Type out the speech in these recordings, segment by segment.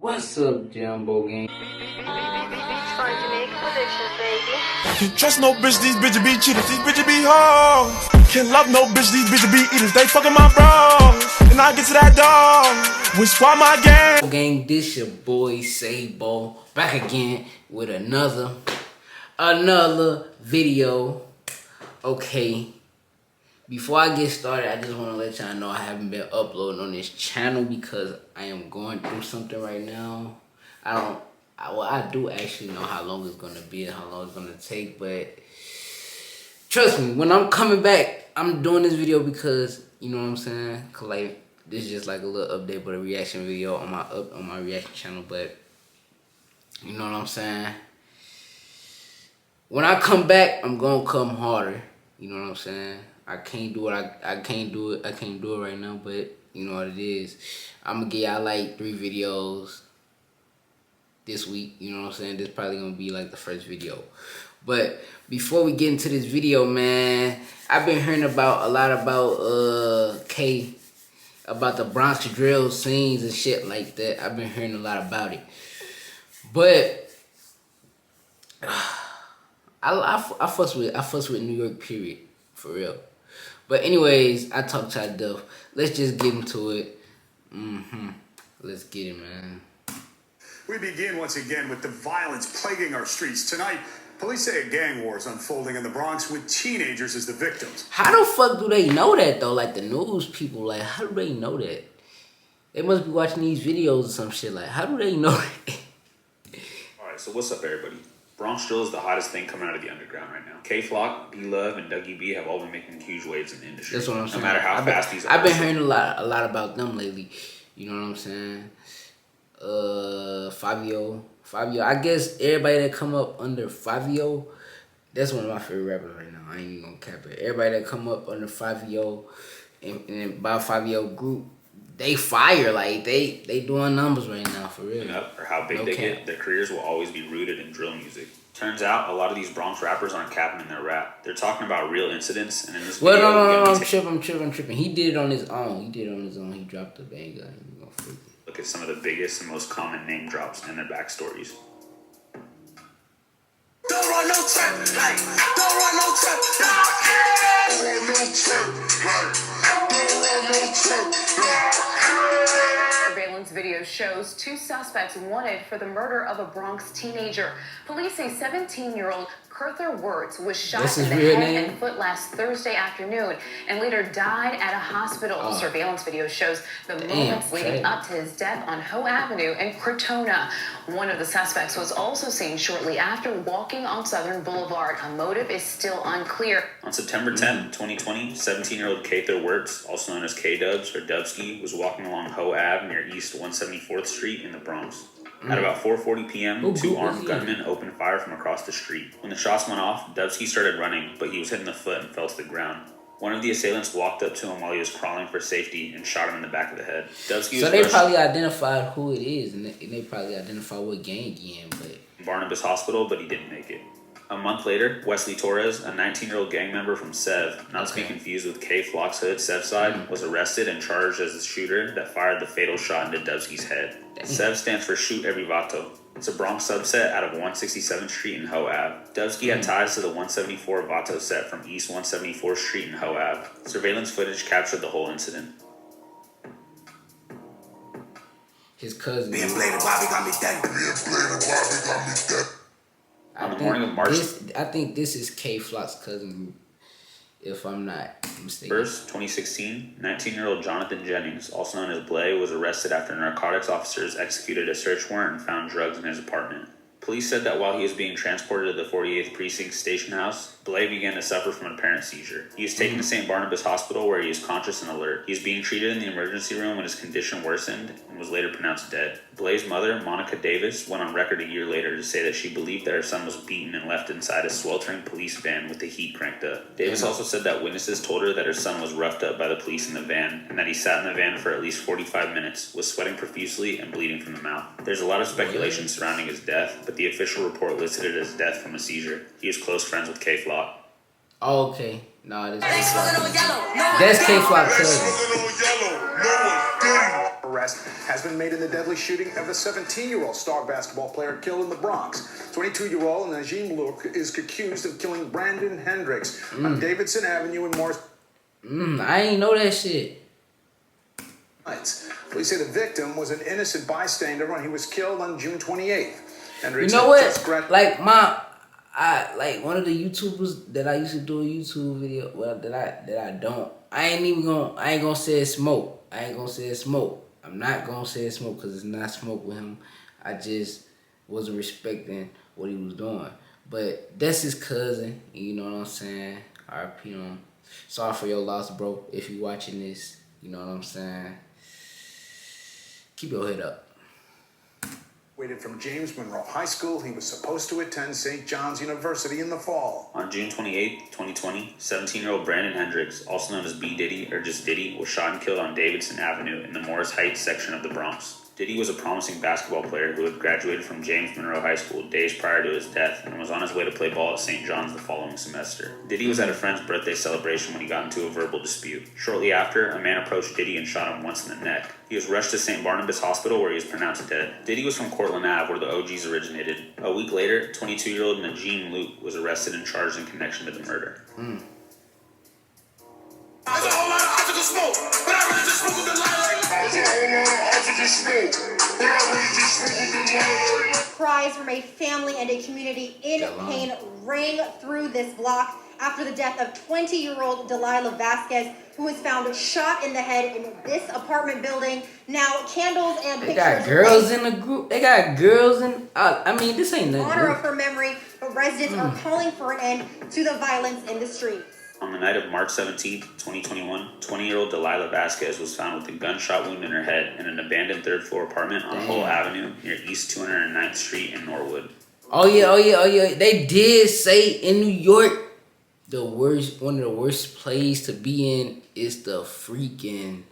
What's up, Jumbo Gang? Starting to make predictions, baby. Can't trust no bitch, these bitches be cheaters, these bitches be hoes. Can't love no bitch, these bitches be eaters, they fucking my bros. And I get to that dog, which why my gang. Gang, this your boy Sabo back again with another video. Okay, before I get started, I just want to let y'all know I haven't been uploading on this channel because I am going through something right now. I do actually know how long it's gonna be and how long it's gonna take, but trust me, when I'm coming back, I'm doing this video because, you know what I'm saying? Cause like, this is just like a little update, but a reaction video on my reaction channel. But you know what I'm saying? When I come back, I'm gonna come harder. You know what I'm saying? I can't do it. I can't do it right now. But you know what it is. I'm gonna give y'all like 3 videos this week. You know what I'm saying? This probably gonna be like the first video. But before we get into this video, man, I've been hearing a lot about K, about the Bronx drill scenes and shit like that. I've been hearing a lot about it. But I fuss with New York, period, for real. But anyways, I talk to Duff. Let's just get into it. Let's get it, man. We begin once again with the violence plaguing our streets. Tonight, police say a gang war is unfolding in the Bronx with teenagers as the victims. How the fuck do they know that, though? Like, the news people, like, how do they know that? They must be watching these videos or some shit. Like, how do they know that? Alright, so what's up, everybody? Bronx drill is the hottest thing coming out of the underground right now. K-Flock, B-Love, and Dougie B have all been making huge waves in the industry. That's what I'm saying. No matter how fast these are. I've been hearing a lot about them lately. You know what I'm saying? Fabio. I guess everybody that come up under Fabio, that's one of my favorite rappers right now. I ain't even gonna cap it. Everybody that come up under Fabio and by Fabio group, they fire. Like they doing numbers right now, for real. Up or how big they get, their careers will always be rooted in drill music. Turns out a lot of these Bronx rappers aren't capping in their rap. They're talking about real incidents, and in this video, no, I'm tripping. He did it on his own. He dropped the banger. Look at some of the biggest and most common name drops and their backstories. Don't run no trap, like, don't run no trap, don't run no trap, like, don't run no trap. Surveillance video shows 2 suspects wanted for the murder of a Bronx teenager. Police say 17-year-old Kurther Wirtz was shot in the head and foot last Thursday afternoon and later died at a hospital. Surveillance video shows the moments leading up to his death on Hoe Avenue in Crotona. One of the suspects was also seen shortly after walking on Southern Boulevard. A motive is still unclear. On September 10, 2020, 17-year-old Kurther Wirtz, also known as K-Dubs or Dubsky, was walking along Hoe Ave near East 174th Street in the Bronx. At about 4:40 p.m., 2 armed gunmen opened fire from across the street. When the shots went off, Dubsky started running, but he was hit in the foot and fell to the ground. One of the assailants walked up to him while he was crawling for safety and shot him in the back of the head. Dubsky so they probably identified who it is, and they probably identified what gang he in, but Barnabas Hospital, but he didn't make it. A month later, Wesley Torres, a 19-year-old gang member from Sev, not to be confused with K-Flock's hood, Sev's side, was arrested and charged as the shooter that fired the fatal shot into Dubsky's head. Sev stands for Shoot Every Vato. It's a Bronx subset out of 167th Street in Hoe Ave. Dubsky had ties to the 174 Vato set from East 174th Street in Hoe Ave. Surveillance footage captured the whole incident. his cousin. Being bladed, Bobby got me dead. On the morning of March... I think this is K-Flock's cousin, if I'm not mistaken. 1st, 2016, 19-year-old Jonathan Jennings, also known as Blay, was arrested after narcotics officers executed a search warrant and found drugs in his apartment. Police said that while he was being transported to the 48th Precinct Station House, Blay began to suffer from an apparent seizure. He was taken to St. Barnabas Hospital where he was conscious and alert. He was being treated in the emergency room when his condition worsened and was later pronounced dead. Blay's mother, Monica Davis, went on record a year later to say that she believed that her son was beaten and left inside a sweltering police van with the heat cranked up. Davis also said that witnesses told her that her son was roughed up by the police in the van and that he sat in the van for at least 45 minutes, was sweating profusely and bleeding from the mouth. There's a lot of speculation surrounding his death, but the official report listed it as death from a seizure. He was close friends with K-Flock. Oh, okay. No, this K-Flock. That's K-Flock cousin. arrest has been made in the deadly shooting of a 17-year-old star basketball player killed in the Bronx. 22-year-old Najim Luke is accused of killing Brandon Hendricks on Davidson Avenue in Morris. I ain't know that shit. Police say the victim was an innocent bystander when he was killed on June 28th. You know what? Like one of the YouTubers that I used to do a YouTube video, I ain't gonna say it's smoke. I ain't gonna say it's smoke. I'm not gonna say it's smoke because it's not smoke with him. I just wasn't respecting what he was doing. But that's his cousin, you know what I'm saying? RP him. Sorry for your loss, bro. If you watching this, you know what I'm saying? Keep your head up. Graduated from James Monroe High School. He was supposed to attend St. John's University in the fall. On June 28, 2020, 17-year-old Brandon Hendricks, also known as B. Diddy or just Diddy, was shot and killed on Davidson Avenue in the Morris Heights section of the Bronx. Diddy was a promising basketball player who had graduated from James Monroe High School days prior to his death and was on his way to play ball at St. John's the following semester. Diddy was at a friend's birthday celebration when he got into a verbal dispute. Shortly after, a man approached Diddy and shot him once in the neck. He was rushed to St. Barnabas Hospital where he was pronounced dead. Diddy was from Cortland Ave where the OGs originated. A week later, 22-year-old Najim Luke was arrested and charged in connection to the murder. There's a whole lot of optical smoke, but I really just smoked the light. There's a whole lot of optical smoke, but I really just smoked the light. Cries from a family and a community in pain rang through this block after the death of 20-year-old Delilah Vasquez, who was found shot in the head in this apartment building. Now, candles and pictures. They got girls in the group. They got girls in. This ain't nothing. Honor of her memory, but residents are calling for an end to the violence in the streets. On the night of March 17, 2021, 20-year-old Delilah Vasquez was found with a gunshot wound in her head in an abandoned third-floor apartment on Hull Avenue near East 209th Street in Norwood. Oh yeah. They did say in New York, one of the worst places to be in is the freaking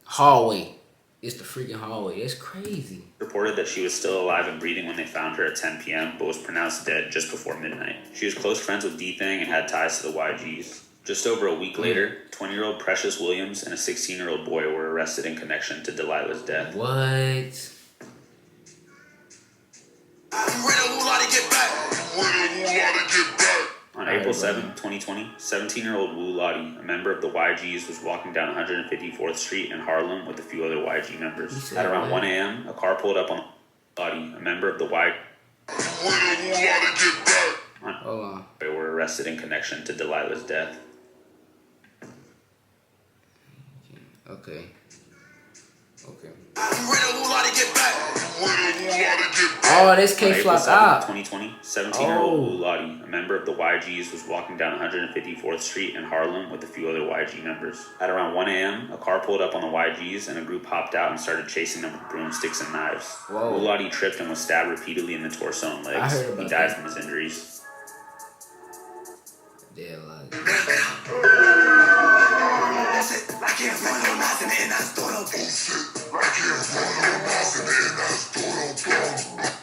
hallway. It's the freaking hallway. It's crazy. Reported that she was still alive and breathing when they found her at 10 p.m., but was pronounced dead just before midnight. She was close friends with D-Thang and had ties to the YGs. Just over a week later, 20-year-old Precious Williams and a 16-year-old boy were arrested in connection to Delilah's death. What? On April 7, 2020, 17-year-old Wu Lottie, a member of the YGs, was walking down 154th Street in Harlem with a few other YG members. At around 1 a.m., a car pulled up on Lottie, a member of the YG. They were arrested in connection to Delilah's death. Okay. Oh, this K Flock out. 2020, 17-year-old Wu Lottie, a member of the YGs, was walking down 154th Street in Harlem with a few other YG members. At around 1 a.m., a car pulled up on the YGs and a group hopped out and started chasing them with broomsticks and knives. Wu Lottie tripped and was stabbed repeatedly in the torso and legs. He died from his injuries. Yeah, like.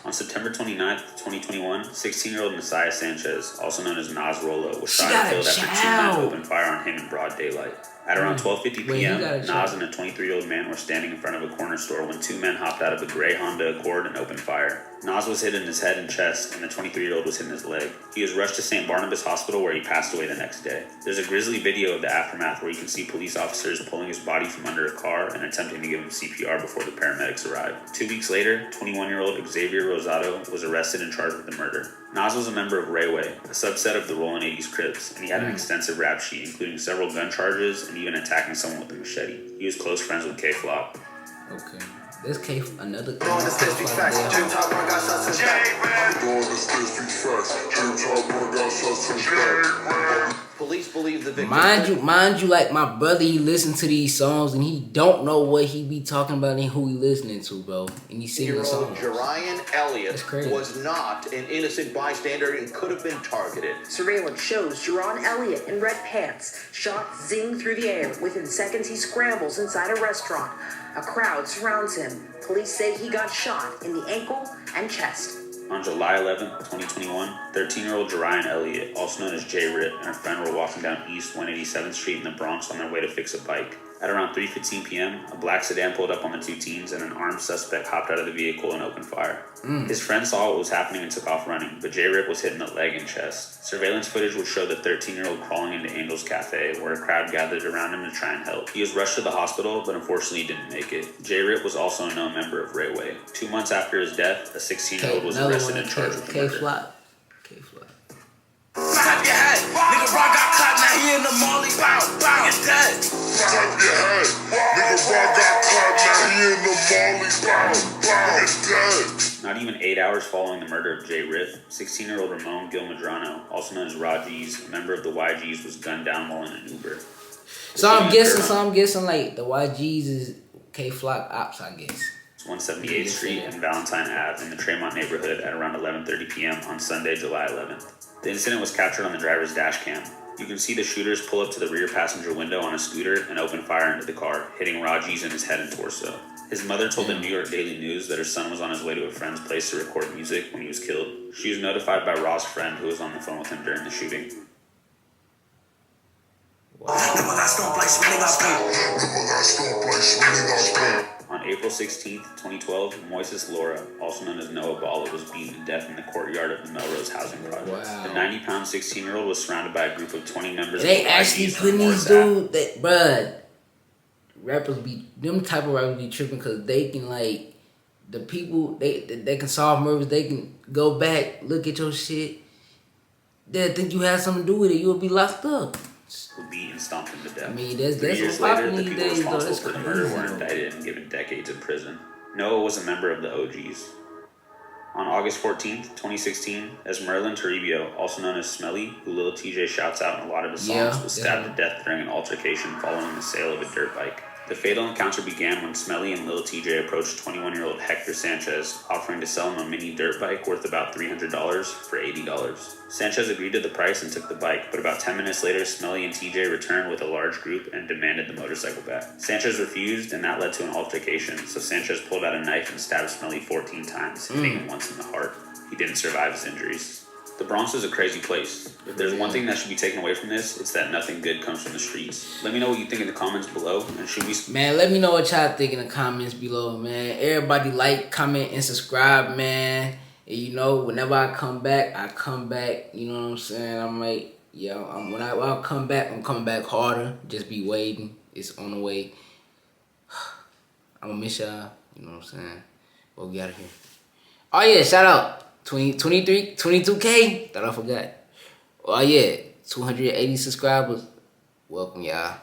On September 29th, 2021, 16-year-old Messiah Sanchez, also known as Nas Rolo, was shot and killed after two men opened fire on him in broad daylight. At around 12:50 p.m., Nas and a 23-year-old man were standing in front of a corner store when two men hopped out of a gray Honda Accord and opened fire. Nas was hit in his head and chest, and the 23-year-old was hit in his leg. He was rushed to St. Barnabas Hospital where he passed away the next day. There's a grisly video of the aftermath where you can see police officers pulling his body from under a car and attempting to give him CPR before the paramedics arrived. 2 weeks later, 21-year-old Xavier Rosado was arrested and charged with the murder. Nas was a member of Rayway, a subset of the Rollin' 80s Crips, and he had an extensive rap sheet, including several gun charges and even attacking someone with a machete. He was close friends with K-Flop. Okay. This K, another Police believe the victim. Mind you, like my brother, he listen to these songs and he don't know what he be talking about and who he listening to, bro. And he singing the songs. Jerian Elliott was not an innocent bystander and could have been targeted. Surveillance shows Jerian Elliott in red pants, shot zing through the air. Within seconds, he scrambles inside a restaurant. A crowd surrounds him. Police say he got shot in the ankle and chest. On July 11, 2021, 13-year-old Jerian Elliott, also known as J-Rip, and her friend were walking down East 187th Street in the Bronx on their way to fix a bike. At around 3:15 p.m., a black sedan pulled up on the two teens and an armed suspect hopped out of the vehicle and opened fire. His friend saw what was happening and took off running, but J-Rip was hit in the leg and chest. Surveillance footage would show the 13-year-old crawling into Angel's Cafe, where a crowd gathered around him to try and help. He was rushed to the hospital, but unfortunately didn't make it. J-Rip was also a known member of Rayway. 2 months after his death, a 16-year-old was arrested and charged with murder. K-Flop. Clap your head. Nigga Rock got caught, now he in the molly. Bow, bow. It's dead. Clap your head. Nigga Rock got caught, now he in the molly. Bow, bow. It's dead. Not even 8 hours following the murder of Jay Riff, 16-year-old Ramon Gilmadrano, also known as Raji's, a member of the YGs, was gunned down while in an Uber. So I'm guessing like the YGs is K-Flock ops, I guess. It's 178th Street and Valentine Ave in the Tremont neighborhood at around 11:30 p.m. on Sunday, July 11th. The incident was captured on the driver's dash cam. You can see the shooters pull up to the rear passenger window on a scooter and open fire into the car, hitting Raji's in his head and torso. His mother told the New York Daily News that her son was on his way to a friend's place to record music when he was killed. She was notified by Ra's friend who was on the phone with him during the shooting. On April 16, 2012, Moises Laura, also known as Noah Balla, was beaten to death in the courtyard of the Melrose housing project. Wow. The 90-pound 16-year-old was surrounded by a group of 20 members they of the actually YGs putting from these dudes that, bruh, rappers be, them type of rappers be tripping because they can, like, the people, they can solve murders, they can go back, look at your shit, they think you had something to do with it, you'll be locked up. Would be and stomped him to death. I mean, that's 3 years what's later, popping the these people days, though. responsible That's for the crazy, murder were though. indicted and given decades in prison. Noah was a member of the OGs. On August 14th, 2016, Esmeralda Toribio, also known as Smelly, who Lil TJ shouts out in a lot of his songs, was stabbed to death during an altercation following the sale of a dirt bike. The fatal encounter began when Smelly and Lil TJ approached 21-year-old Hector Sanchez, offering to sell him a mini dirt bike worth about $300 for $80. Sanchez agreed to the price and took the bike, but about 10 minutes later, Smelly and TJ returned with a large group and demanded the motorcycle back. Sanchez refused, and that led to an altercation, so Sanchez pulled out a knife and stabbed Smelly 14 times, hitting him once in the heart. He didn't survive his injuries. The Bronx is a crazy place. If there's one thing that should be taken away from this, it's that nothing good comes from the streets. Let me know what you think in the comments below, and should we... Man, let me know what y'all think in the comments below, man. Everybody like, comment, and subscribe, man. And you know, whenever I come back, you know what I'm saying? I'm like, when I come back, I'm coming back harder. Just be waiting. It's on the way. I'm gonna miss y'all, you know what I'm saying? We'll get out of here. Oh yeah, shout out. 22K? Thought I forgot. Oh yeah, 280 subscribers. Welcome, y'all.